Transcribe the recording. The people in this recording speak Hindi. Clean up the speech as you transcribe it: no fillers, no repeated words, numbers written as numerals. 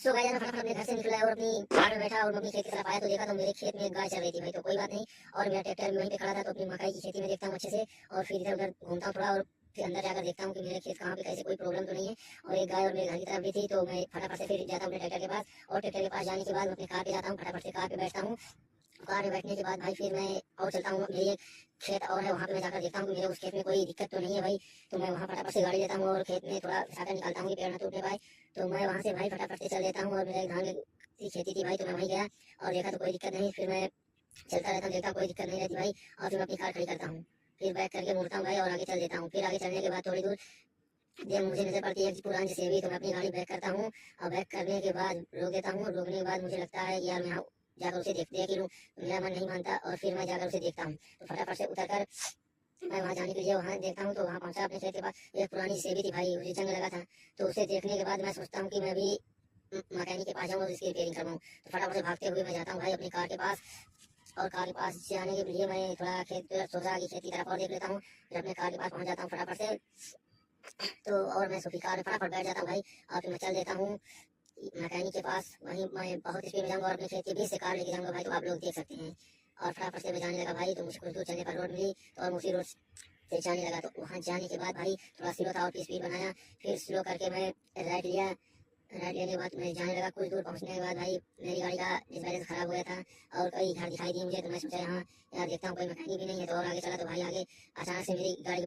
सो गाइस मैं फटाफट अपने घर से निकला और अपनी कार में बैठा और मैं अपनी खेत की तरफ आया तो देखा तो मेरे खेत में एक गाय चल रही थी भाई। तो कोई बात नहीं, और मेरा ट्रैक्टर भी वहीं पे खड़ा था, तो अपनी मकई की खेती में देखता हूँ अच्छे से, और फिर इधर उधर घूमता हूँ थोड़ा, और फिर अंदर जाकर देखता हूँ कि मेरे खेत कहाँ पे कैसे कोई प्रॉब्लम तो नहीं है। और एक गाय और मेरे घर की तरफ भी थी, तो मैं फटाफट से फिर जाता हूँ अपने ट्रैक्टर के पास, और ट्रैक्टर के पास जाने के बाद मैं अपनी कार पे जाता हूँ, फटाफट से कार पे बैठता हूँ। कार में बैठने के बाद भाई फिर मैं और चलता हूँ, मेरी एक खेत और है, वहाँ पे मैं जाकर देखता हूँ कि मेरे उस खेत में कोई दिक्कत तो नहीं है भाई। तो मैं वहाँ फटाफट से गाड़ी लेता हूँ और खेत में थोड़ा घिसाकर निकालता हूँ कि पेड़ ना टूटने पाए। तो मैं वहाँ से भाई फटाफट से चल देता हूँ, और मेरा एक धान की खेती थी भाई, तो मैं वहीं गया और देखा तो कोई दिक्कत नहीं। फिर मैं चलता रहता हूँ, देखता हूँ कोई दिक्कत नहीं रहती भाई, और फिर मैं अपनी कार खड़ी करता हूँ, फिर बैक करके मुड़ता हूँ भाई और आगे चल देता हूँ। फिर आगे चलने के बाद थोड़ी दूर जब मुझे नजर पड़ती है पुरानी जेसीबी, तो मैं अपनी गाड़ी बैक करता हूँ, और बैक करने के बाद रोक देता हूँ। रोकने के बाद मुझे लगता है कि यार मैं यहाँ जाकर उसे देख लूँ, मेरा मन नहीं मानता, और फिर मैं जाकर उसे देखता हूँ। तो फटाफट से उतर कर मैं वहाँ जाने के लिए वहाँ देखता हूँ, तो वहाँ पहुँचा अपने खेत के पास, एक पुरानी जेसीबी थी भाई, उसे जंग लगा था। तो उसे देखने के बाद मैं सोचता हूँ कि मैं भी मैकेनिक के पास जाऊँ और इसकी रिपेयरिंग करवाऊँ। तो फटाफट से भागते हुए मैं जाता हूँ भाई अपनी कार के पास, और कार के पास जाने के लिए मैं थोड़ा खेत सोचा कि खेत की तरफ और देख लेता हूँ। फिर अपने कार के पास पहुँच जाता हूँ फटाफट से, तो और मैं सोफी कार में फटाफट बैठ जाता हूँ भाई, और फिर मैं चल देता हूँ मैकेनिक के पास। वहीं मैं बहुत स्पीड में जाऊँगा और अपने खेत के बीच से कार लेके जाऊँगा भाई, तो आप लोग देख सकते हैं। और फटाफट से मैं जाने लगा भाई, तो मुझे कुछ दूर चलने पर रोड मिली, तो और उसी रोड से जाने लगा। तो वहाँ जाने के बाद भाई थोड़ा स्लो था और फिर स्पीड बनाया, फिर स्लो करके मैं राइट लिया। राइट लेने के बाद मैं जाने लगा, कुछ दूर पहुँचने के बाद भाई मेरी गाड़ी का डिस्बैलेंस खराब हो गया था, और कई घर दिखाई दी मुझे। तो मैं सोचा यहाँ यार देखता हूँ कोई मैकेनिक भी नहीं है, तो और आगे चला तो भाई आगे अचानक से मेरी गाड़ी